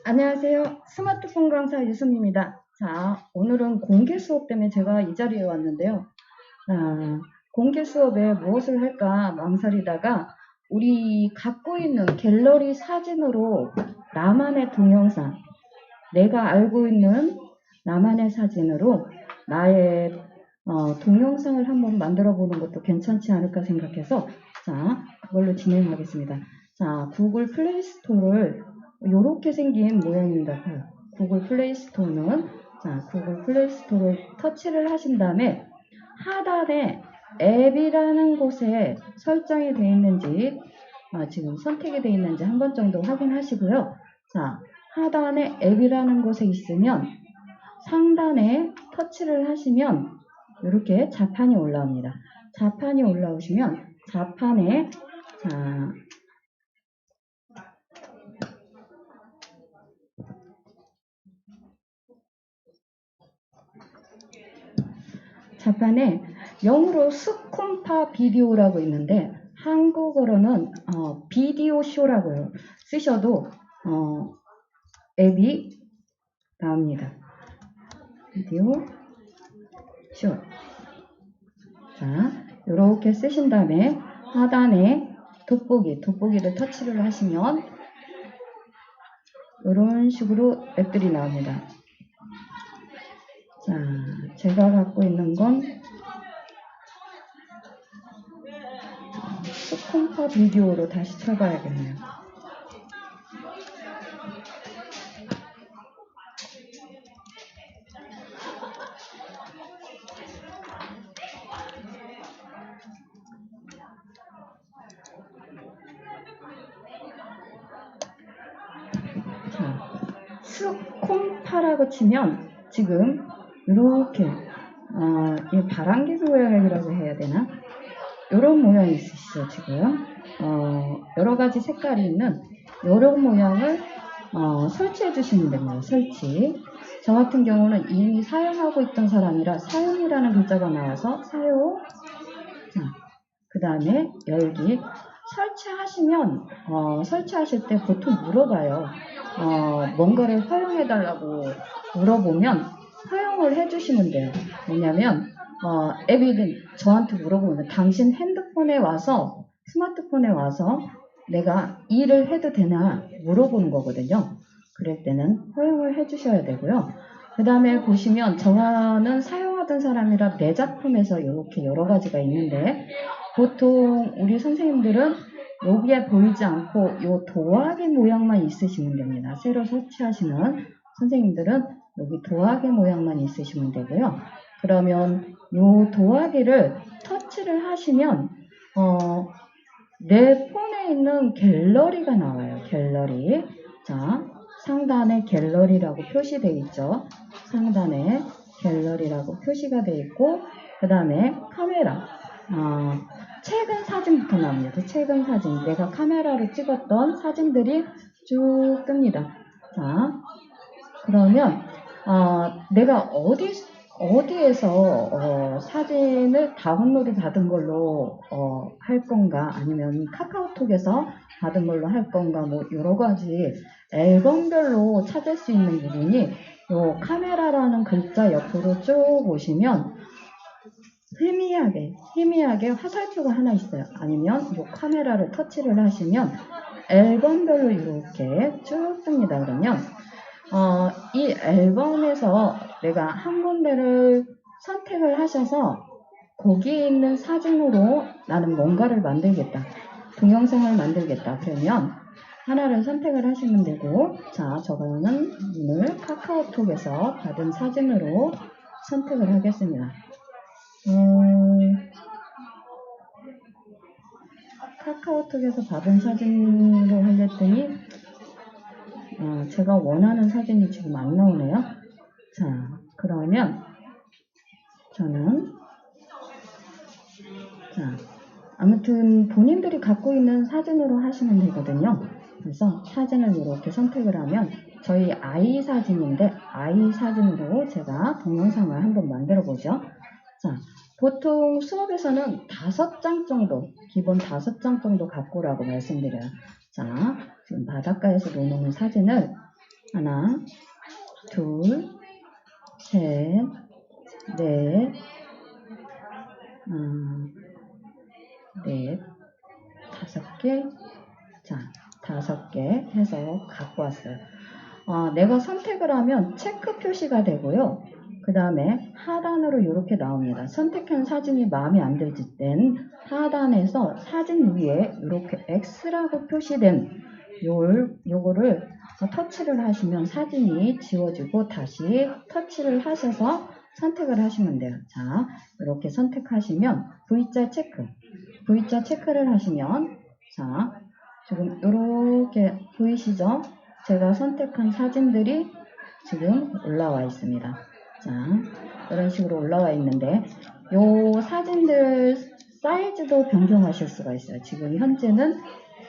안녕하세요. 스마트폰 강사 유승입니다. 자, 오늘은 공개 수업 때문에 제가 이 자리에 왔는데요. 공개 수업에 무엇을 할까 망설이다가 우리 갖고 있는 갤러리 사진으로 나만의 동영상, 내가 알고 있는 나만의 사진으로 나의 동영상을 한번 만들어 보는 것도 괜찮지 않을까 생각해서 자, 그걸로 진행하겠습니다. 자, 구글 플레이 스토어를 이렇게 생긴 모양입니다. 구글 플레이 스토어는 구글 플레이 스토어를 터치를 하신 다음에 하단에 앱이라는 곳에 설정이 되어 있는지 지금 선택이 되어 있는지 한 번 정도 확인하시고요. 자, 하단에 앱이라는 곳에 있으면 상단에 터치를 하시면 이렇게 자판이 올라옵니다. 자판이 올라오시면 자판에 자판에 영어로 스콤파 비디오라고 있는데 한국어로는 비디오 쇼라고 쓰셔도 앱이 나옵니다. 비디오 쇼. 자, 이렇게 쓰신 다음에 하단에 돋보기를 터치를 하시면 이런 식으로 앱들이 나옵니다. 자, 제가 갖고 있는 건 스콤파 비디오로 다시 쳐봐야겠네요. 자, 스콤파라고 치면 지금 이렇게 이 바람개 모양이라고 해야 되나? 이런 모양이 있으시죠 지금. 여러 가지 색깔이 있는 이런 모양을 설치해 주시면 됩니다. 설치. 저 같은 경우는 이미 사용하고 있던 사람이라 사용이라는 글자가 나와서 사용. 그 다음에 열기. 설치하시면 설치하실 때 보통 물어봐요. 뭔가를 허용해 달라고 물어보면 허용을 해주시면 돼요. 왜냐면 앱이 저한테 물어보면 당신 핸드폰에 와서 스마트폰에 와서 내가 일을 해도 되나 물어보는 거거든요. 그럴 때는 허용을 해주셔야 되고요. 그 다음에 보시면 저는 사용하던 사람이라 내 작품에서 이렇게 여러 가지가 있는데 보통 우리 선생님들은 여기에 보이지 않고 이 도화기 모양만 있으시면 됩니다. 새로 설치하시는 선생님들은 여기 도화기 모양만 있으시면 되고요. 그러면 이 도화기를 터치를 하시면 내 폰에 있는 갤러리가 나와요. 갤러리. 자, 상단에 갤러리라고 표시되어 있죠. 상단에 갤러리라고 표시가 되어 있고 그 다음에 카메라. 최근 사진부터 나옵니다. 최근 사진. 내가 카메라로 찍었던 사진들이 쭉 뜹니다. 자, 그러면 내가 어디에서 사진을 다운로드 받은 걸로 할 건가 아니면 카카오톡에서 받은 걸로 할 건가 뭐 여러 가지 앨범별로 찾을 수 있는 부분이 요 카메라라는 글자 옆으로 쭉 보시면 희미하게 화살표가 하나 있어요. 아니면 이 카메라를 터치를 하시면 앨범별로 이렇게 쭉 뜹니다. 그러면 이 앨범에서 내가 한 군데를 선택을 하셔서 거기에 있는 사진으로 나는 뭔가를 만들겠다. 동영상을 만들겠다. 그러면 하나를 선택을 하시면 되고 자, 저거는 오늘 카카오톡에서 받은 사진으로 선택을 하겠습니다. 카카오톡에서 받은 사진으로 하랬더니 제가 원하는 사진이 지금 안 나오네요. 자, 그러면 저는 아무튼 본인들이 갖고 있는 사진으로 하시면 되거든요. 그래서 사진을 이렇게 선택을 하면 저희 아이 사진인데 아이 사진으로 제가 동영상을 한번 만들어 보죠. 자, 보통 수업에서는 5장 정도, 기본 5장 정도 갖고 오라고 말씀드려요. 자, 지금 바닷가에서 놓는 사진을 하나, 둘, 셋, 넷, 넷, 5개. 자, 5개 해서 갖고 왔어요. 내가 선택을 하면 체크 표시가 되고요. 그 다음에 하단으로 이렇게 나옵니다. 선택한 사진이 마음에 안 들 땐 하단에서 사진 위에 이렇게 X라고 표시된 요거를 터치를 하시면 사진이 지워지고 다시 터치를 하셔서 선택을 하시면 돼요. 자, 이렇게 선택하시면 V자 체크를 하시면, 자, 지금 이렇게 보이시죠? 제가 선택한 사진들이 지금 올라와 있습니다. 자, 이런 식으로 올라와 있는데 요 사진들 사이즈도 변경하실 수가 있어요. 지금 현재는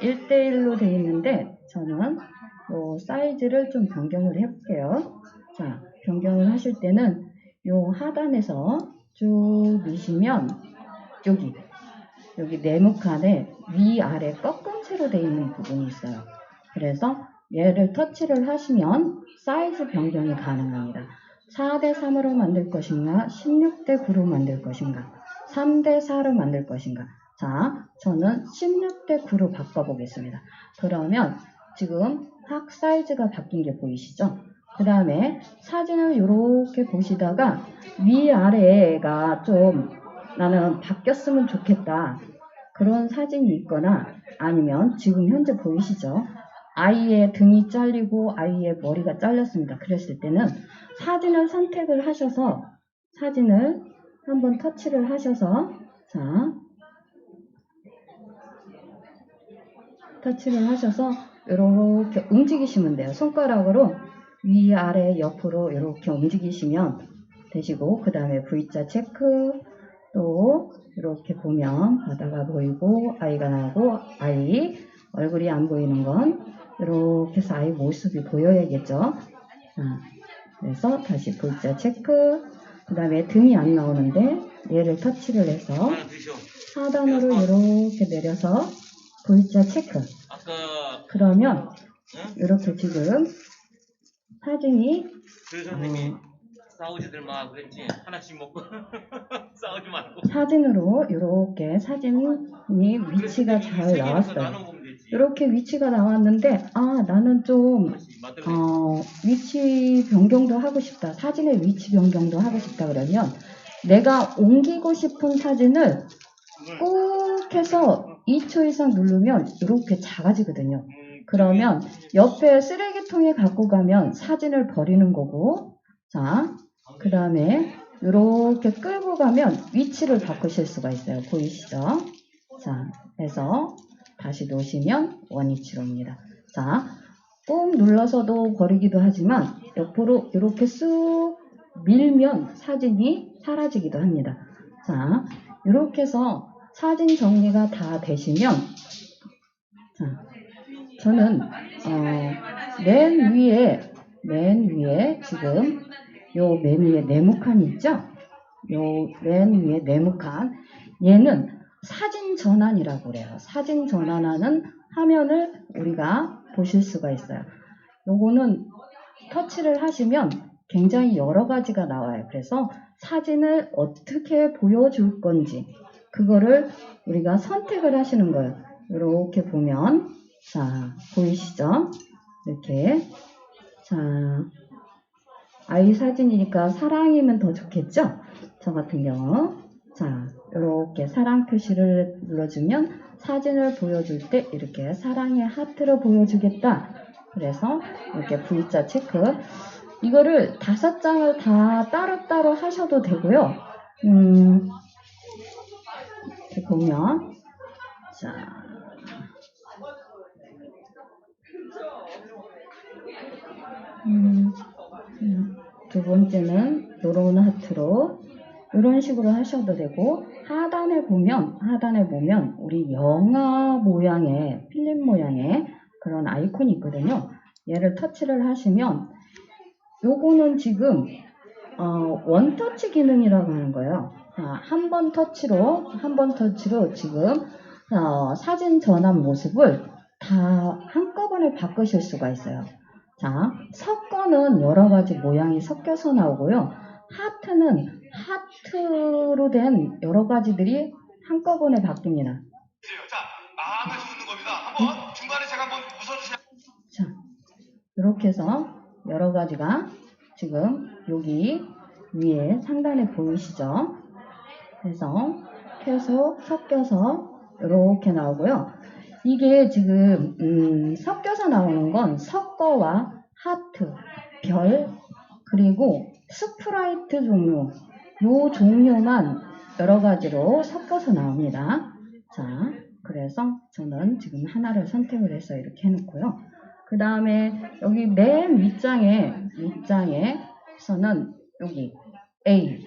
1:1로 되어 있는데 저는 요 사이즈를 좀 변경을 해볼게요. 자, 변경을 하실 때는 요 하단에서 쭉 미시면 여기 네모칸에 위아래 꺾은 채로 되어 있는 부분이 있어요. 그래서 얘를 터치를 하시면 사이즈 변경이 가능합니다. 4:3으로 만들 것인가, 16:9로 만들 것인가, 3:4로 만들 것인가. 자, 저는 16:9로 바꿔보겠습니다. 그러면 지금 확 사이즈가 바뀐 게 보이시죠? 그 다음에 사진을 이렇게 보시다가 위아래가 좀 나는 바뀌었으면 좋겠다. 그런 사진이 있거나 아니면 지금 현재 보이시죠? 아이의 등이 잘리고 아이의 머리가 잘렸습니다. 그랬을 때는 사진을 선택을 하셔서 사진을 한번 터치를 하셔서, 자, 터치를 하셔서 이렇게 움직이시면 돼요. 손가락으로 위아래 옆으로 이렇게 움직이시면 되시고, 그 다음에 V자 체크, 또 이렇게 보면 바다가 보이고 아이가 나오고 아이 얼굴이 안 보이는 건 이렇게 해서 아이 모습이 보여야겠죠. 그래서 다시 V자 체크, 그 다음에 등이 안 나오는데 얘를 터치를 해서 하단으로 이렇게 내려서 V자 체크. 그러면 이렇게 지금 사진이 싸우지들 마 그랬지. 하나씩 먹고 싸우지 말고. 사진으로 이렇게 사진이 위치가 잘 나왔어요. 이렇게 위치가 나왔는데 나는 좀 위치 변경도 하고 싶다. 사진의 위치 변경도 하고 싶다 그러면 내가 옮기고 싶은 사진을 꾹 해서 2초 이상 누르면 이렇게 작아지거든요. 그러면 옆에 쓰레기통에 갖고 가면 사진을 버리는 거고, 자, 그 다음에 이렇게 끌고 가면 위치를 바꾸실 수가 있어요. 보이시죠? 자, 해서 다시 놓으시면 원위치로입니다. 자, 꾹 눌러서도 버리기도 하지만 옆으로 이렇게 쑥 밀면 사진이 사라지기도 합니다. 자, 이렇게 해서 사진 정리가 다 되시면, 자, 저는 맨 위에 지금 요 맨 위에 네모칸 있죠? 요 맨 위에 네모칸, 얘는 사진 전환이라고 그래요. 사진 전환하는 화면을 우리가 보실 수가 있어요. 요거는 터치를 하시면 굉장히 여러 가지가 나와요. 그래서 사진을 어떻게 보여줄 건지 그거를 우리가 선택을 하시는 거예요. 이렇게 보면, 자, 보이시죠? 이렇게. 자, 아이 사진이니까 사랑이면 더 좋겠죠? 저 같은 경우. 자, 이렇게 사랑 표시를 눌러주면 사진을 보여줄 때 이렇게 사랑의 하트로 보여주겠다. 그래서 이렇게 V자 체크. 이거를 5장을 다 따로따로 하셔도 되고요. 이렇게 보면, 자, 두 번째는 요런 하트로 이런 식으로 하셔도 되고, 하단에 보면 우리 영화 모양의 필름 모양의 그런 아이콘이 있거든요. 얘를 터치를 하시면 요거는 지금 원터치 기능이라고 하는 거예요. 한 번 터치로 지금 사진 전환 모습을 다 한꺼번에 바꾸실 수가 있어요. 자, 섞어는 여러 가지 모양이 섞여서 나오고요. 하트는 하트로 된 여러 가지들이 한꺼번에 바뀝니다. 자, 마음에서 웃는 겁니다. 한번 중간에 제가 한번 웃어주세요. 자, 이렇게 해서 여러 가지가 지금 여기 위에 상단에 보이시죠? 그래서 계속 섞여서 이렇게 나오고요. 이게 지금 섞여서 나오는 건 섞어와 하트, 별, 그리고 스프라이트 종류, 요 종류만 여러 가지로 섞어서 나옵니다. 자, 그래서 저는 지금 하나를 선택을 해서 이렇게 해놓고요. 그 다음에 여기 맨 밑장에서는 여기 A,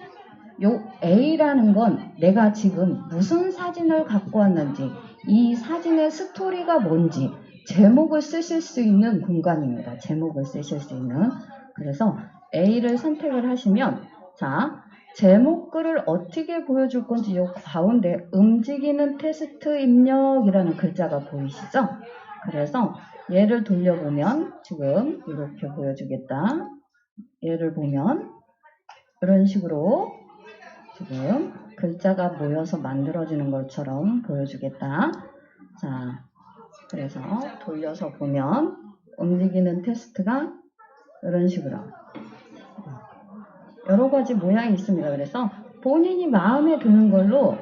요 A라는 건 내가 지금 무슨 사진을 갖고 왔는지, 이 사진의 스토리가 뭔지 제목을 쓰실 수 있는 공간입니다. 제목을 쓰실 수 있는. 그래서 A를 선택을 하시면, 자, 제목글을 어떻게 보여줄 건지 요 가운데 움직이는 테스트 입력이라는 글자가 보이시죠? 그래서 얘를 돌려보면 지금 이렇게 보여주겠다. 얘를 보면 이런 식으로 지금 글자가 모여서 만들어지는 것처럼 보여주겠다. 자, 그래서 돌려서 보면 움직이는 테스트가 이런 식으로 여러 가지 모양이 있습니다. 그래서 본인이 마음에 드는 걸로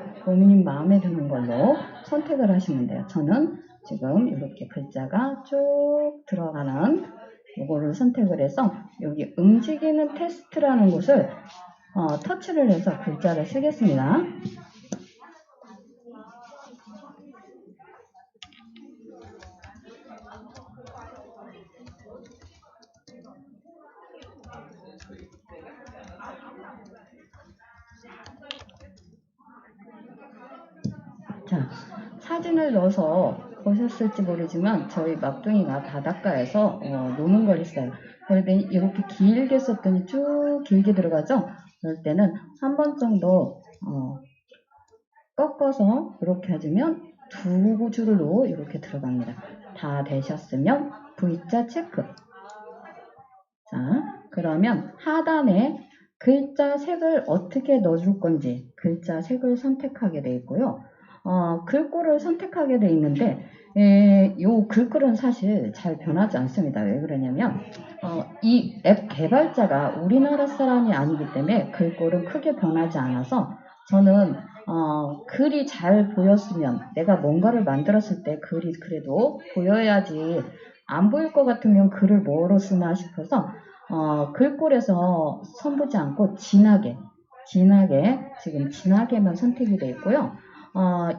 선택을 하시면 돼요. 저는 지금 이렇게 글자가 쭉 들어가는 이거를 선택을 해서 여기 움직이는 테스트라는 곳을 터치를 해서 글자를 쓰겠습니다. 자, 사진을 넣어서 보셨을지 모르지만 저희 막둥이가 바닷가에서 노는 걸 했어요. 그럴 때 이렇게 길게 썼더니 쭉 길게 들어가죠. 그럴 때는 한 번 정도 꺾어서 이렇게 해주면 두 줄로 이렇게 들어갑니다. 다 되셨으면 V자 체크. 자, 그러면 하단에 글자 색을 어떻게 넣어줄 건지 글자 색을 선택하게 되어 있고요. 글꼴을 선택하게 되어 있는데 이 글꼴은 사실 잘 변하지 않습니다. 왜 그러냐면 이 앱 개발자가 우리나라 사람이 아니기 때문에 글꼴은 크게 변하지 않아서 저는 글이 잘 보였으면 내가 뭔가를 만들었을 때 글이 그래도 보여야지 안 보일 것 같으면 글을 뭐로 쓰나 싶어서 글꼴에서 선보지 않고 진하게 지금 진하게만 선택이 되어 있고요.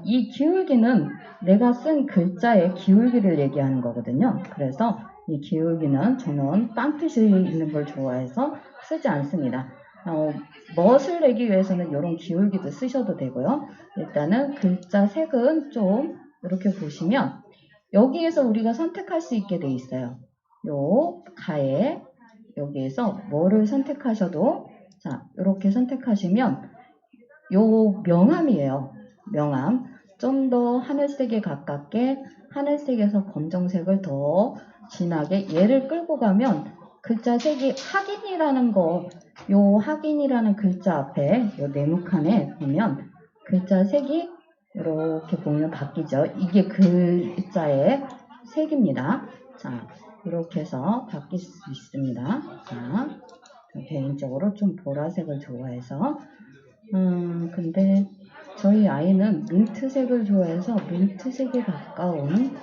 이 기울기는 내가 쓴 글자의 기울기를 얘기하는 거거든요. 그래서 이 기울기는 저는 빵뜻이 있는 걸 좋아해서 쓰지 않습니다. 멋을 내기 위해서는 이런 기울기도 쓰셔도 되고요. 일단은 글자 색은 좀 이렇게 보시면 여기에서 우리가 선택할 수 있게 돼 있어요. 요 가에 여기에서 뭐를 선택하셔도 자 이렇게 선택하시면 요 명암이에요. 명암 좀 더 하늘색에 가깝게 하늘색에서 검정색을 더 진하게 얘를 끌고 가면 글자 색이 확인이라는 거 요 확인이라는 글자 앞에 요 네모칸에 보면 글자 색이 이렇게 보면 바뀌죠. 이게 글자의 색입니다. 자, 이렇게 해서 바뀔 수 있습니다. 자, 개인적으로 좀 보라색을 좋아해서 근데 저희 아이는 민트색을 좋아해서 민트색에 가까운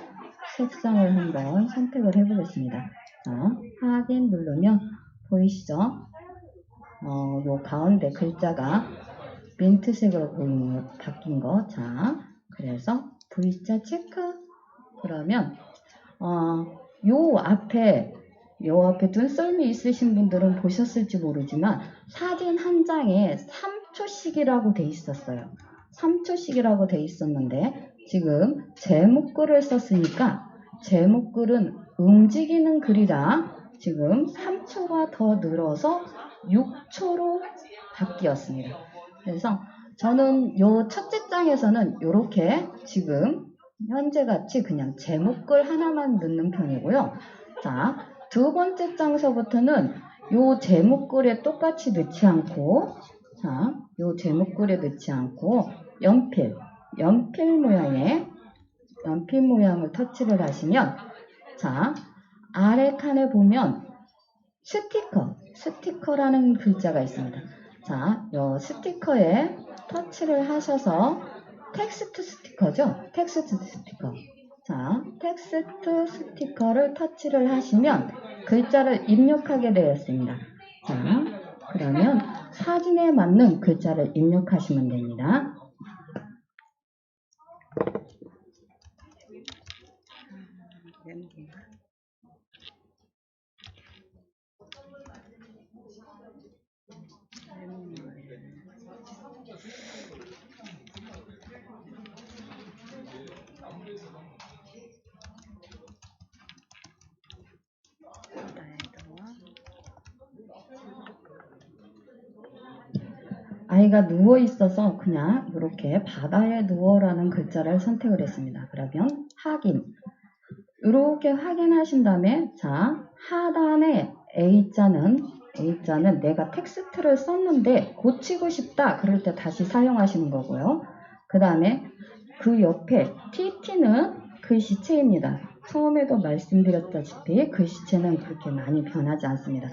색상을 한번 선택을 해보겠습니다. 자, 확인 누르면 보이시죠? 요 가운데 글자가 민트색으로 바뀐 거. 자, 그래서 V자 체크. 그러면 요 앞에 눈썰미 있으신 분들은 보셨을지 모르지만 사진 한 장에 3초씩이라고 돼 있었어요. 3초씩이라고 돼 있었는데 지금 제목글을 썼으니까 제목글은 움직이는 글이라 지금 3초가 더 늘어서 6초로 바뀌었습니다. 그래서 저는 요 첫째 장에서는 이렇게 지금 현재 같이 그냥 제목글 하나만 넣는 편이고요. 자, 두 번째 장서부터는 요 제목글에 똑같이 넣지 않고, 자, 요 제목글에 넣지 않고, 연필 모양을 터치를 하시면, 자, 아래 칸에 보면 스티커라는 글자가 있습니다. 자, 요 스티커에 터치를 하셔서 텍스트 스티커죠? 텍스트 스티커. 자, 텍스트 스티커를 터치를 하시면 글자를 입력하게 되었습니다. 자, 그러면 사진에 맞는 글자를 입력하시면 됩니다. 아이가 누워 있어서 그냥 이렇게 바다에 누워라는 글자를 선택을 했습니다. 그러면 확인. 이렇게 확인하신 다음에, 자, 하단에 A자는 내가 텍스트를 썼는데 고치고 싶다. 그럴 때 다시 사용하시는 거고요. 그 다음에 그 옆에 TT는 글씨체입니다. 처음에도 말씀드렸다시피 글씨체는 그렇게 많이 변하지 않습니다.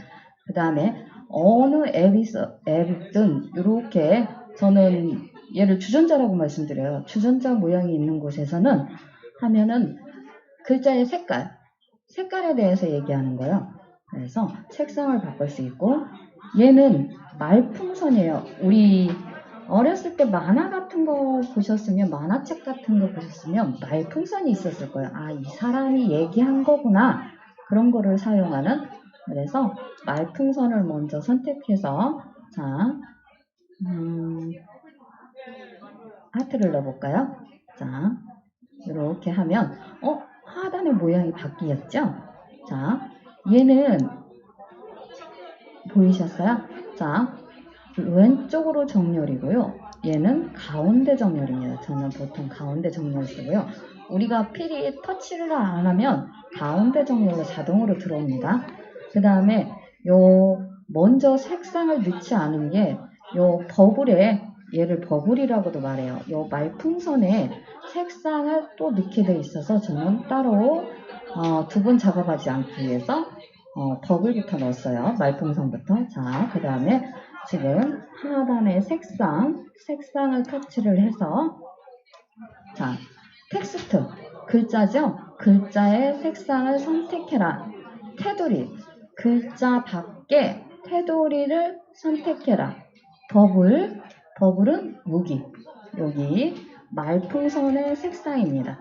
그 다음에 어느 앱이든 이렇게 저는 얘를 주전자라고 말씀드려요. 주전자 모양이 있는 곳에서는 하면은 글자의 색깔에 대해서 얘기하는 거예요. 그래서 색상을 바꿀 수 있고, 얘는 말풍선이에요. 우리 어렸을 때 만화 같은 거 보셨으면, 만화책 같은 거 보셨으면 말풍선이 있었을 거예요. 아, 이 사람이 얘기한 거구나. 그런 거를 사용하는. 그래서 말풍선을 먼저 선택해서, 자, 하트를 넣어볼까요? 자, 이렇게 하면, 하단의 모양이 바뀌었죠? 자, 얘는 보이셨어요? 자, 왼쪽으로 정렬이고요. 얘는 가운데 정렬입니다. 저는 보통 가운데 정렬 쓰고요. 우리가 필히 터치를 안 하면 가운데 정렬로 자동으로 들어옵니다. 그 다음에 먼저 색상을 넣지 않은 게 얘를 버블이라고도 말해요. 말풍선에 색상을 또 넣게 돼 있어서 저는 따로 두 번 작업하지 않기 위해서 버블부터 넣었어요. 말풍선부터. 자, 그 다음에 지금 하단에 색상을 터치를 해서, 자, 텍스트, 글자죠? 글자의 색상을 선택해라. 테두리, 글자 밖에 테두리를 선택해라. 버블은 여기 말풍선의 색상입니다.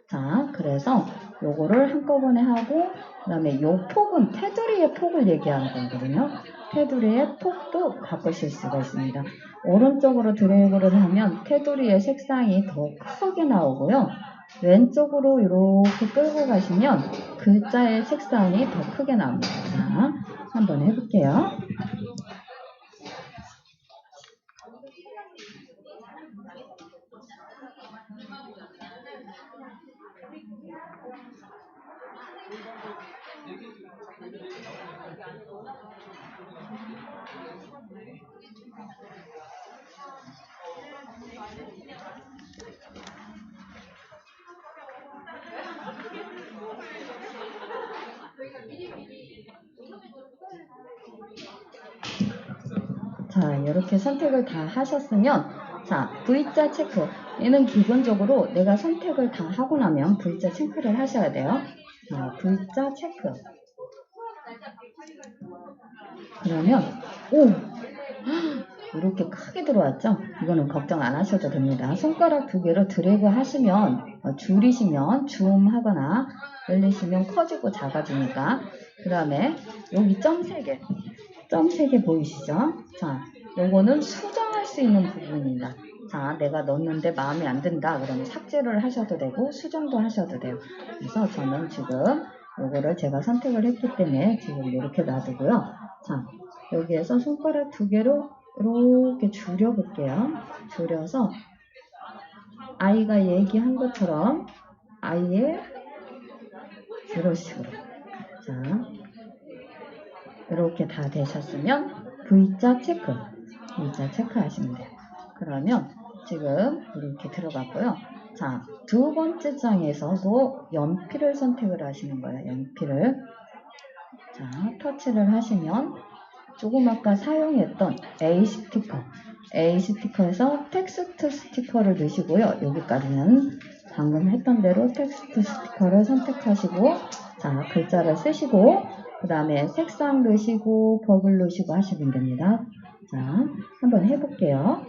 자, 그래서 요거를 한꺼번에 하고, 그 다음에 요 폭은 테두리의 폭을 얘기하는 거거든요. 테두리의 폭도 바꾸실 수가 있습니다. 오른쪽으로 드래그를 하면 테두리의 색상이 더 크게 나오고요. 왼쪽으로 이렇게 끌고 가시면 글자의 색상이 더 크게 나옵니다. 자, 한번 해볼게요. 자, 이렇게 선택을 다 하셨으면, 자, V자 체크. 얘는 기본적으로 내가 선택을 다 하고 나면 V자 체크를 하셔야 돼요. 자, V자 체크. 그러면, 이렇게 크게 들어왔죠? 이거는 걱정 안 하셔도 됩니다. 손가락 두 개로 드래그 하시면, 줄이시면 줌하거나 늘리시면 커지고 작아지니까. 그 다음에 여기 점 3개 보이시죠? 자, 요거는 수정할 수 있는 부분입니다. 자, 내가 넣었는데 마음에 안 든다 그러면 삭제를 하셔도 되고 수정도 하셔도 돼요. 그래서 저는 지금 요거를 제가 선택을 했기 때문에 지금 이렇게 놔두고요. 자, 여기에서 손가락 두 개로 이렇게 줄여볼게요. 줄여서 아이가 얘기한 것처럼 아이의 이런 식으로. 자, 이렇게 다 되셨으면 V자 체크하시면 돼요. 그러면 지금 이렇게 들어갔고요. 자, 두 번째 장에서도 연필을 선택을 하시는 거예요. 연필을. 자, 터치를 하시면 조금 아까 사용했던 A 스티커에서 텍스트 스티커를 넣으시고요. 여기까지는 방금 했던 대로 텍스트 스티커를 선택하시고, 자, 글자를 쓰시고, 그 다음에 색상 넣으시고, 버블 넣으시고 하시면 됩니다. 자, 한번 해볼게요.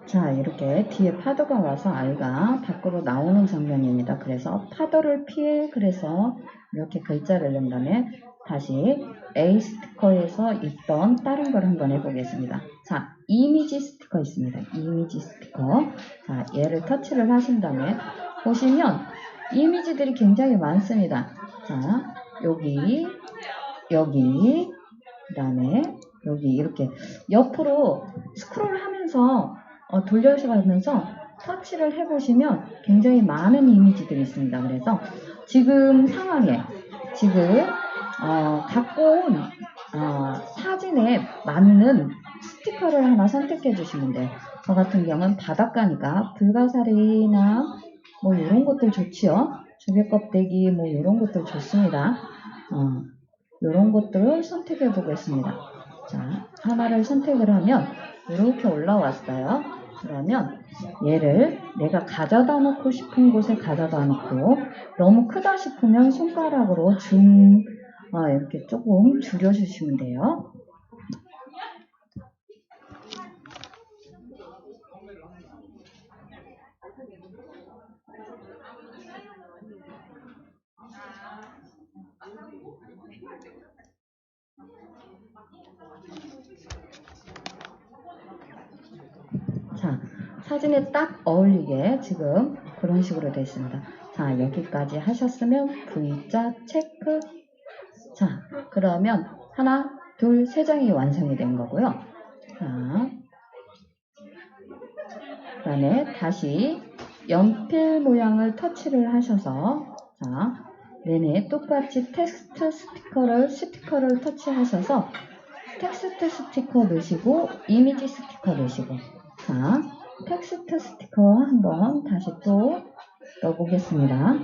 자, 이렇게 뒤에 파도가 와서 아이가 밖으로 나오는 장면입니다. 그래서 파도를 피해, 그래서 이렇게 글자를 넣은 다음에 다시 A 스티커에서 있던 다른 걸 한번 해보겠습니다. 자, 이미지 스티커 있습니다. 이미지 스티커. 자, 얘를 터치를 하신 다음에 보시면 이미지들이 굉장히 많습니다. 자, 여기, 그 다음에 여기 이렇게 옆으로 스크롤 하면서 돌려가면서 터치를 해보시면 굉장히 많은 이미지들이 있습니다. 그래서 지금 상황에 갖고 온 사진에 맞는 스티커를 하나 선택해 주시면 돼요. 저 같은 경우는 바닷가니까 불가사리나 뭐 이런 것들 좋지요. 조개 껍데기 뭐 이런 것들 좋습니다. 이런 것들을 선택해 보겠습니다. 자, 하나를 선택을 하면 이렇게 올라왔어요. 그러면 얘를 내가 가져다 놓고 싶은 곳에 가져다 놓고, 너무 크다 싶으면 손가락으로 이렇게 조금 줄여주시면 돼요. 자, 사진에 딱 어울리게 지금 그런 식으로 되어 있습니다. 자, 여기까지 하셨으면 V자 체크. 자, 그러면 하나, 둘, 세 장이 완성이 된 거고요. 자, 그 다음에 다시 연필 모양을 터치를 하셔서, 자, 내내 똑같이 텍스트 스티커를 터치하셔서 텍스트 스티커 넣으시고 이미지 스티커 넣으시고, 자, 텍스트 스티커 한번 다시 또 넣어보겠습니다.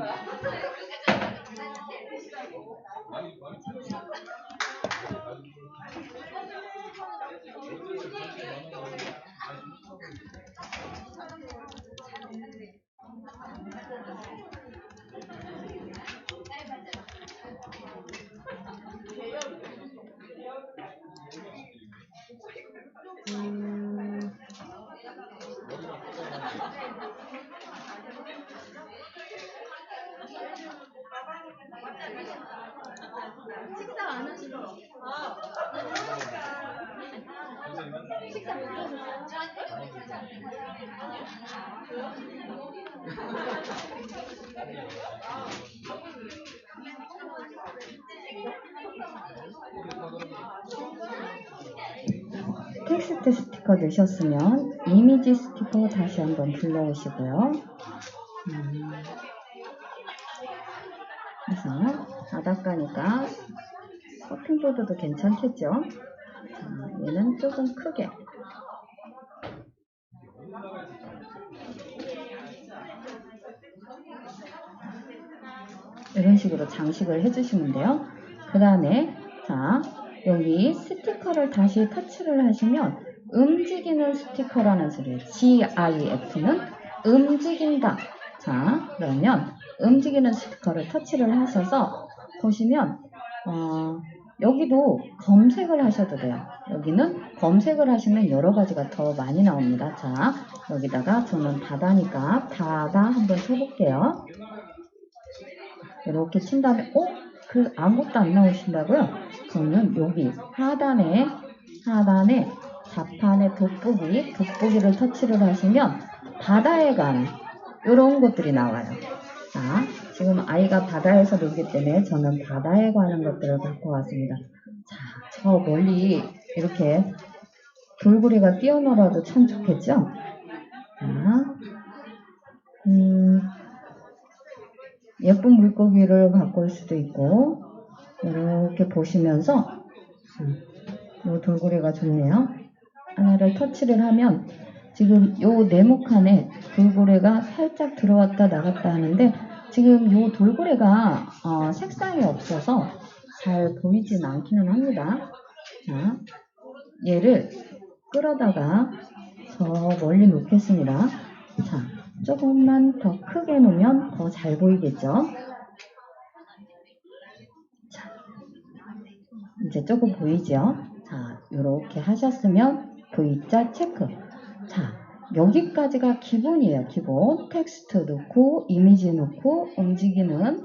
식사 안 하시죠? 식사 못 하셨어요? 텍스트 스티커 넣으셨으면 이미지 스티커 다시 한번 불러오시고요. 그래서 바닷가니까 서핑보드도 괜찮겠죠? 자, 얘는 조금 크게. 이런 식으로 장식을 해주시면 돼요. 그 다음에 자, 여기 스티커를 다시 터치를 하시면 움직이는 스티커라는 소리예요. GIF는 움직인다. 자, 그러면 움직이는 스티커를 터치를 하셔서 보시면 여기도 검색을 하셔도 돼요. 여기는 검색을 하시면 여러 가지가 더 많이 나옵니다. 자, 여기다가 저는 바다니까 바다 한번 쳐볼게요. 이렇게 친 다음에 아무것도 안 나오신다고요? 그러면 여기 하단에 좌판에 돋보기를 터치를 하시면 바다에 관한 이런 것들이 나와요. 자, 지금 아이가 바다에서 놀기 때문에 저는 바다에 관한 것들을 갖고 왔습니다. 자, 저 멀리 이렇게 돌고래가 뛰어놀아도 참 좋겠죠? 자, 예쁜 물고기를 갖고 올 수도 있고, 이렇게 보시면서, 이 돌고래가 좋네요. 하나를 터치를 하면, 지금 요 네모칸에 돌고래가 살짝 들어왔다 나갔다 하는데, 지금 요 돌고래가 색상이 없어서 잘 보이진 않기는 합니다. 자, 얘를 끌어다가 저 멀리 놓겠습니다. 자, 조금만 더 크게 놓으면 더 잘 보이겠죠? 자, 이제 조금 보이죠? 자, 이렇게 하셨으면 V자 체크. 자, 여기까지가 기본이에요. 기본. 텍스트 넣고, 이미지 넣고, 움직이는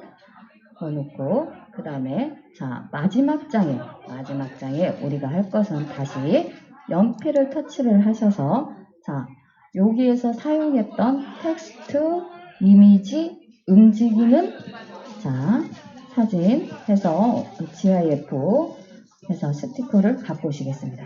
거 넣고, 그 다음에, 자, 마지막 장에 우리가 할 것은 다시 연필을 터치를 하셔서, 자, 여기에서 사용했던 텍스트, 이미지, 움직이는, 자, 사진 해서 GIF 해서 스티커를 갖고 오시겠습니다.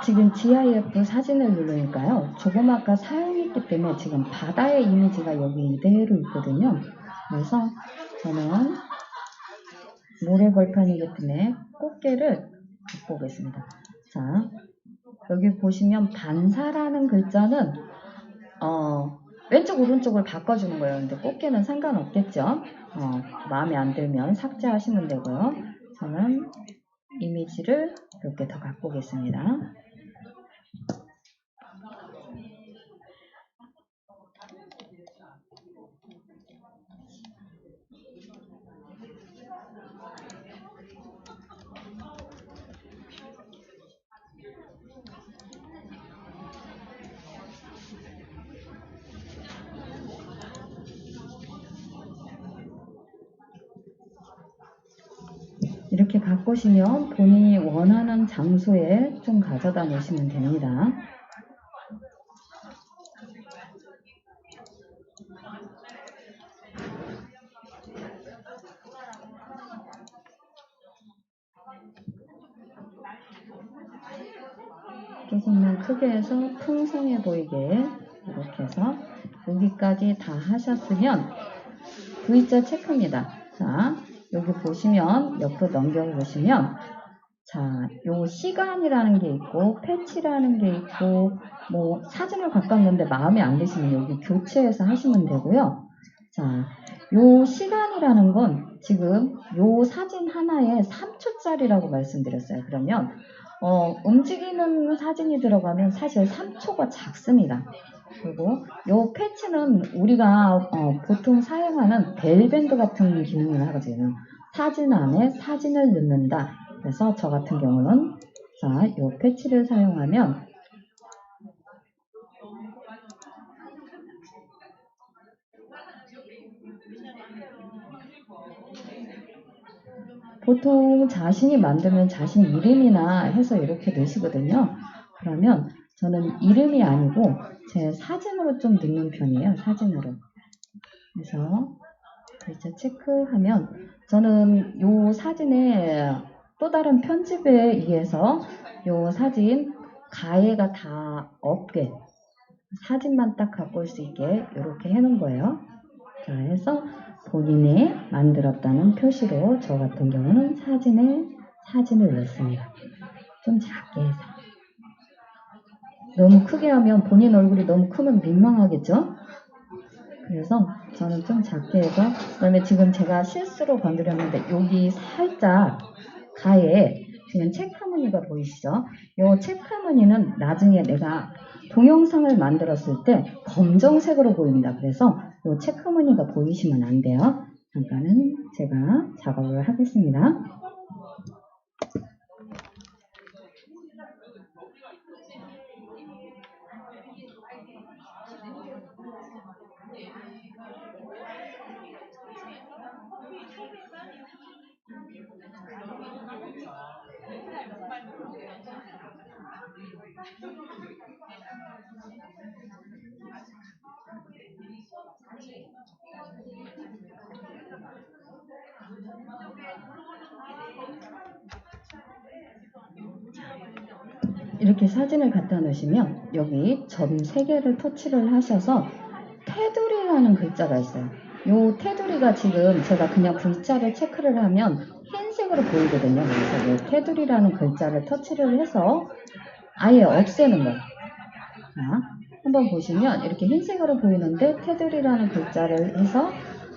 지금 GIF 사진을 누르니까요. 조금 아까 사용했기 때문에 지금 바다의 이미지가 여기 이대로 있거든요. 그래서 저는 모래벌판이기 때문에 꽃게를 갖고 오겠습니다. 자, 여기 보시면 반사라는 글자는 왼쪽 오른쪽을 바꿔주는 거예요. 근데 꽃게는 상관없겠죠. 마음에 안 들면 삭제하시면 되고요. 저는 이미지를 이렇게 더 갖고 오겠습니다. 이렇게 갖고 오시면 본인이 원하는 장소에 좀 가져다 놓으시면 됩니다. 조금만 크게 해서 풍성해 보이게 이렇게 해서 여기까지 다 하셨으면 V자 체크입니다. 자, 여기 보시면 옆으로 넘겨보시면 자, 요 시간이라는 게 있고 패치라는 게 있고 뭐 사진을 갖고 왔는데 마음에 안 드시면 여기 교체해서 하시면 되고요. 자, 요 시간이라는 건 지금 요 사진 하나에 3초짜리라고 말씀드렸어요. 그러면 움직이는 사진이 들어가면 사실 3초가 작습니다. 그리고 요 패치는 우리가 보통 사용하는 벨밴드 같은 기능을 하거든요. 사진 안에 사진을 넣는다. 그래서 저 같은 경우는 자, 요 패치를 사용하면 보통 자신이 만들면 자신 이름이나 해서 이렇게 넣으시거든요. 그러면 저는 이름이 아니고 제 사진으로 좀 넣는 편이에요. 사진으로. 그래서 글자 체크하면 저는 요 사진에 또 다른 편집에 의해서 요 사진 가해가 다 없게 사진만 딱 갖고 올 수 있게 이렇게 해놓은 거예요. 자, 해서 본인이 만들었다는 표시로 저 같은 경우는 사진에 사진을 넣습니다. 좀 작게 해서. 너무 크게 하면 본인 얼굴이 너무 크면 민망하겠죠? 그래서 저는 좀 작게 해서 그다음에 지금 제가 실수로 건드렸는데 여기 살짝 가에 지금 체크무늬가 보이시죠? 이 체크무늬는 나중에 내가 동영상을 만들었을 때 검정색으로 보입니다. 그래서 이 체크무늬가 보이시면 안 돼요. 잠깐은 제가 작업을 하겠습니다. 이렇게 사진을 갖다 놓으시면 여기 점 3개를 터치를 하셔서 테두리라는 글자가 있어요. 요 테두리가 지금 제가 그냥 V자를 체크를 하면 흰색으로 보이거든요. 그래서 요 테두리라는 글자를 터치를 해서 아예 없애는 거예요. 자, 한번 보시면 이렇게 흰색으로 보이는데 테두리라는 글자를 해서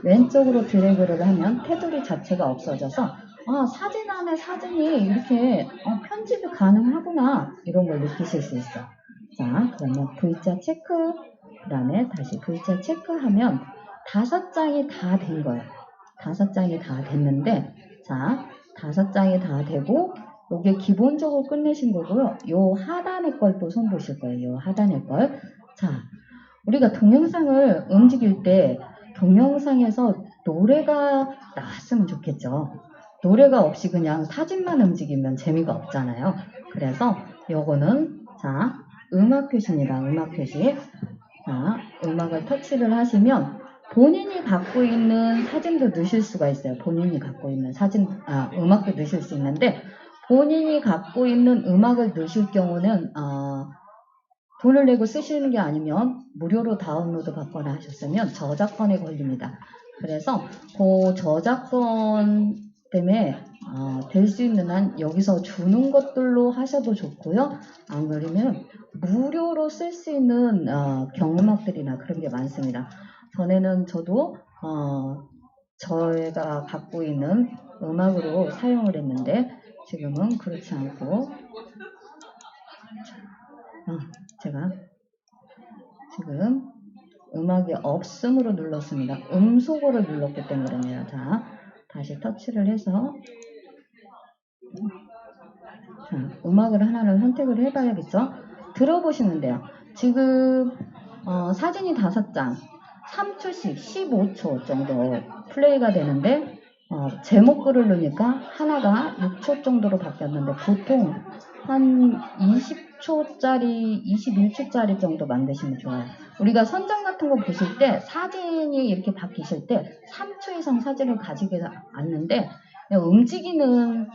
왼쪽으로 드래그를 하면 테두리 자체가 없어져서 사진 안에 사진이 이렇게 편집이 가능하구나 이런 걸 느끼실 수 있어요. 자, 그러면 V자 체크 그 다음에 다시 V자 체크하면 5장이 다 된 거예요. 5장이 다 됐는데 자, 5장이 다 되고 요게 기본적으로 끝내신 거고요. 요 하단의 걸 또 손보실 거예요. 요 하단의 걸. 자, 우리가 동영상을 움직일 때 동영상에서 노래가 나왔으면 좋겠죠. 노래가 없이 그냥 사진만 움직이면 재미가 없잖아요. 그래서 요거는 자, 음악 표시입니다. 음악 표시. 자, 음악을 터치를 하시면 본인이 갖고 있는 사진도 넣으실 수가 있어요. 본인이 갖고 있는 사진, 음악도 넣으실 수 있는데 본인이 갖고 있는 음악을 넣으실 경우는 돈을 내고 쓰시는 게 아니면 무료로 다운로드 받거나 하셨으면 저작권에 걸립니다. 그래서 그 저작권 때문에 될 수 있는 한 여기서 주는 것들로 하셔도 좋고요. 안 그러면 무료로 쓸 수 있는 경음악들이나 그런 게 많습니다. 전에는 저도 저희가 갖고 있는 음악으로 사용을 했는데 지금은 그렇지 않고 제가 지금 음악이 없음으로 눌렀습니다. 음소거를 눌렀기 때문에 그러네요. 자, 다시 터치를 해서 자, 음악을 하나를 선택을 해봐야겠죠? 들어보시면 돼요. 지금 사진이 5장 3초씩 15초 정도 플레이가 되는데 제목글을 넣으니까 하나가 6초 정도로 바뀌었는데 보통 한 20초짜리 21초짜리 정도 만드시면 좋아요. 우리가 선장 같은 거 보실 때 사진이 이렇게 바뀌실 때 3초 이상 사진을 가지지 않는데 그냥 움직이는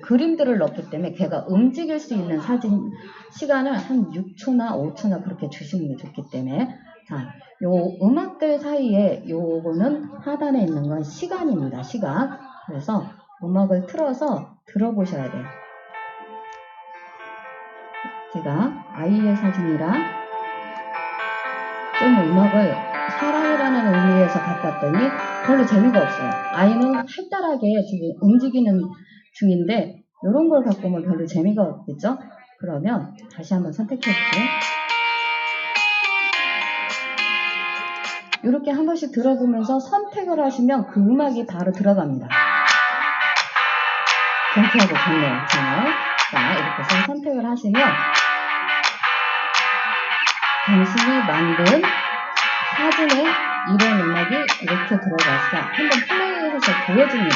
그림들을 넣기 때문에 걔가 움직일 수 있는 사진 시간을 한 6초나 5초나 그렇게 주시는 게 좋기 때문에 자, 요 음악들 사이에 요거는 하단에 있는 건 시간입니다. 시간. 그래서 음악을 틀어서 들어보셔야 돼요. 제가 아이의 사진이라 좀 음악을 사랑이라는 의미에서 갖고 왔더니 별로 재미가 없어요. 아이는 활달하게 지금 움직이는 중인데 이런 걸 갖고 오면 별로 재미가 없겠죠? 그러면 다시 한번 선택해 볼게요. 이렇게 한 번씩 들어보면서 선택을 하시면 그 음악이 바로 들어갑니다. 경쾌하고 좋네요. 그렇잖아요? 자, 이렇게 해서 선택을 하시면 당신이 만든 사진에 이런 음악이 이렇게 들어가서 한번 플레이해서 보여줍니다.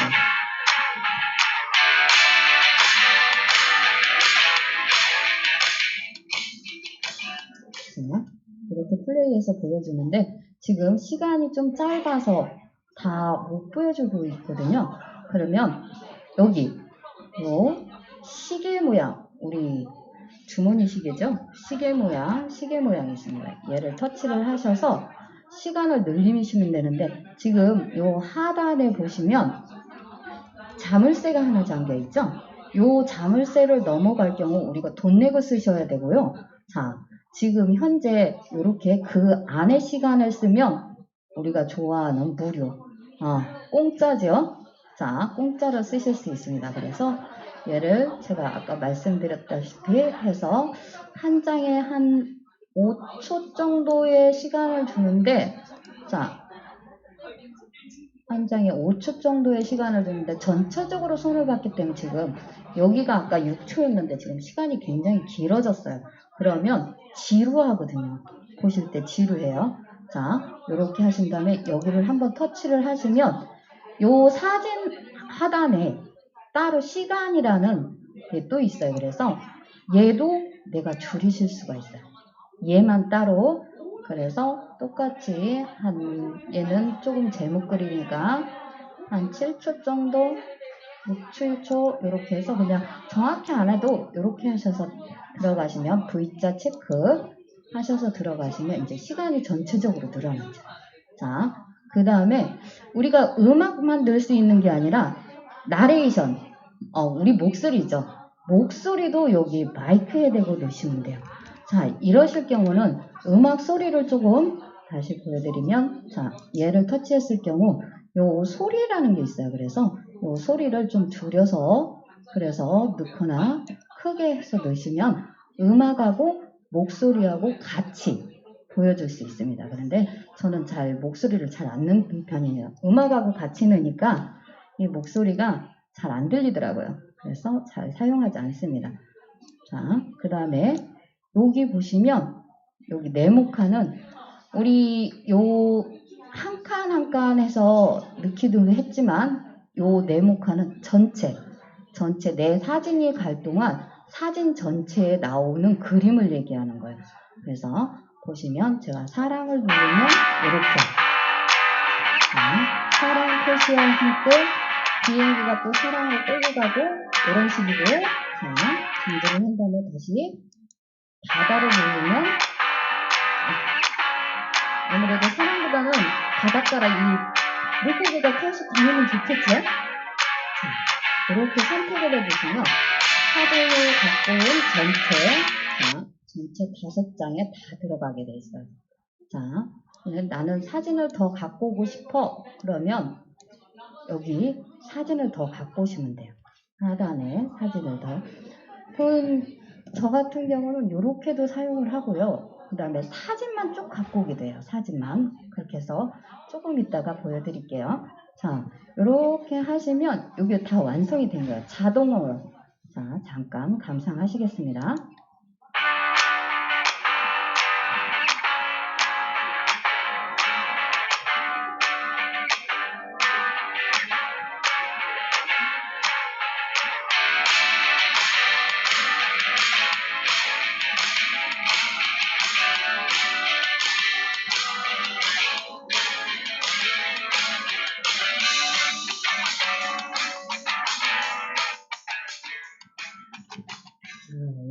이렇게 플레이해서 보여주는데 지금 시간이 좀 짧아서 다 못 보여주고 있거든요. 그러면 여기 요 시계 모양, 우리 주머니 시계죠? 시계 모양이 있습니다. 얘를 터치를 하셔서 시간을 늘리시면 되는데 지금 요 하단에 보시면 자물쇠가 하나 잠겨 있죠? 요 자물쇠를 넘어갈 경우 우리가 돈 내고 쓰셔야 되고요. 자, 지금 현재 이렇게 그 안에 시간을 쓰면 우리가 좋아하는 무료, 공짜죠? 자, 공짜로 쓰실 수 있습니다. 그래서 얘를 제가 아까 말씀드렸다시피 해서 한 장에 한 5초 정도의 시간을 주는데, 자, 한 장에 5초 정도의 시간을 주는데 전체적으로 손을 봤기 때문에 지금 여기가 아까 6초였는데 지금 시간이 굉장히 길어졌어요. 그러면 지루하거든요. 보실 때 지루해요. 자, 이렇게 하신 다음에 여기를 한번 터치를 하시면 요 사진 하단에 따로 시간이라는 게 또 있어요. 그래서 얘도 내가 줄이실 수가 있어요. 얘만 따로. 그래서 똑같이 얘는 조금 제목 그리니까 한 7초 정도, 6, 7초 이렇게 해서 그냥 정확히 안 해도 이렇게 하셔서 들어가시면 V자 체크 하셔서 들어가시면 이제 시간이 전체적으로 늘어나죠. 자, 그 다음에 우리가 음악만 넣을 수 있는 게 아니라 나레이션, 우리 목소리죠. 목소리도 여기 마이크에 대고 넣으시면 돼요. 자, 이러실 경우는 음악 소리를 조금 다시 보여드리면, 자, 얘를 터치했을 경우 요 소리라는 게 있어요. 그래서 요 소리를 좀 줄여서 그래서 넣거나 크게 해서 넣으시면 음악하고 목소리하고 같이 보여줄 수 있습니다. 그런데 저는 목소리를 잘 안 넣는 편이에요. 음악하고 같이 넣으니까 이 목소리가 잘 안 들리더라고요. 그래서 잘 사용하지 않습니다. 자, 그 다음에 여기 보시면 여기 네모칸은 우리 요 한 칸 한 칸 해서 넣기도 했지만 요 네모칸은 전체 내 사진이 갈 동안 사진 전체에 나오는 그림을 얘기하는 거예요. 그래서 보시면 제가 사랑을 누르면 이렇게 사랑 표시와 함께 비행기가 또 사랑을 끌고 가고 이런 식으로 전제를 한 다음에 다시 바다를 누르면 아무래도 사랑보다는 바닷가라 이 물고기가 계속 다니면 좋겠죠? 자, 이렇게 선택을 해주시면 사진을 갖고 온 전체 5장에 다 들어가게 돼 있어요. 자, 나는 사진을 더 갖고 오고 싶어. 그러면 여기 사진을 더 갖고 오시면 돼요. 하단에 사진을 더. 저 같은 경우는 이렇게도 사용을 하고요. 그 다음에 사진만 쭉 갖고 오게 돼요. 사진만. 그렇게 해서 조금 이따가 보여드릴게요. 자, 이렇게 하시면 이게 다 완성이 된 거예요. 자동으로. 자, 잠깐 감상하시겠습니다.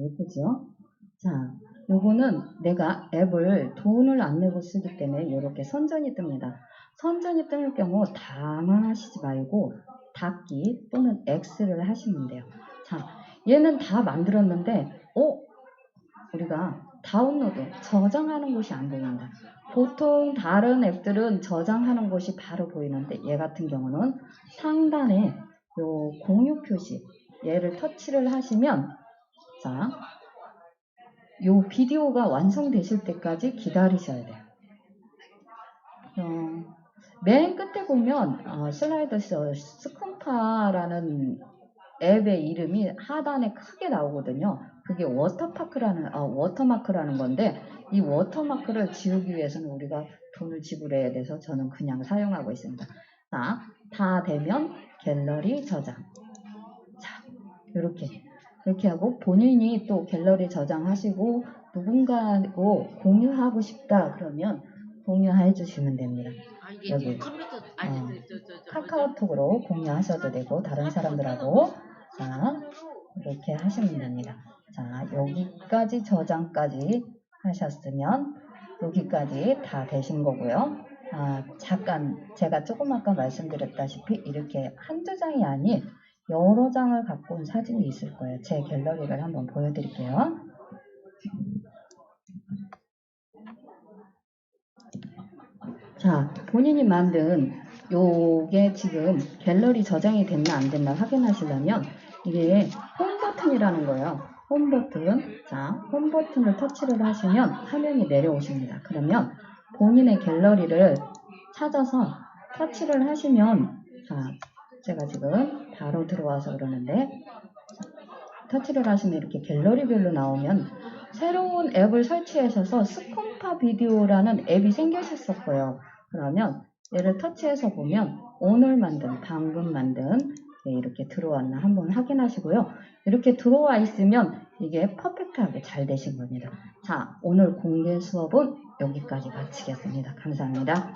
예쁘죠? 자, 요거는 내가 앱을 돈을 안 내고 쓰기 때문에 이렇게 선전이 뜹니다. 선전이 뜰 경우 당황하시지 말고 닫기 또는 X를 하시면 돼요. 자, 얘는 다 만들었는데 우리가 다운로드, 저장하는 곳이 안 보인다. 보통 다른 앱들은 저장하는 곳이 바로 보이는데 얘 같은 경우는 상단에 요 공유 표시 얘를 터치를 하시면 자, 요 비디오가 완성되실 때까지 기다리셔야 돼요. 맨 끝에 보면 슬라이드 쇼 스쿰파라는 앱의 이름이 하단에 크게 나오거든요. 그게 워터마크라는 건데 이 워터마크를 지우기 위해서는 우리가 돈을 지불해야 돼서 저는 그냥 사용하고 있습니다. 자, 다 되면 갤러리 저장. 자, 이렇게 하고 본인이 또 갤러리 저장하시고 누군가하고 공유하고 싶다 그러면 공유해 주시면 됩니다. 이게 여기 지금 컴퓨터 카카오톡으로 공유하셔도 되고 다른 사람들하고 자 이렇게 하시면 됩니다. 자 여기까지 저장까지 하셨으면 여기까지 다 되신 거고요. 잠깐 제가 조금 아까 말씀드렸다시피 이렇게 한두 장이 아닌 여러 장을 갖고 온 사진이 있을 거예요. 제 갤러리를 한번 보여드릴게요. 자, 본인이 만든 요게 지금 갤러리 저장이 됐나 안 됐나 확인하시려면 이게 홈 버튼이라는 거예요. 홈 버튼. 자, 홈 버튼을 터치를 하시면 화면이 내려오십니다. 그러면 본인의 갤러리를 찾아서 터치를 하시면 자, 제가 지금 바로 들어와서 그러는데 터치를 하시면 이렇게 갤러리별로 나오면 새로운 앱을 설치하셔서 스쿰파 비디오라는 앱이 생기셨을 거예요. 그러면 얘를 터치해서 보면 오늘 만든, 방금 만든 이렇게 들어왔나 한번 확인하시고요. 이렇게 들어와 있으면 이게 퍼펙트하게 잘 되신 겁니다. 자, 오늘 공개 수업은 여기까지 마치겠습니다. 감사합니다.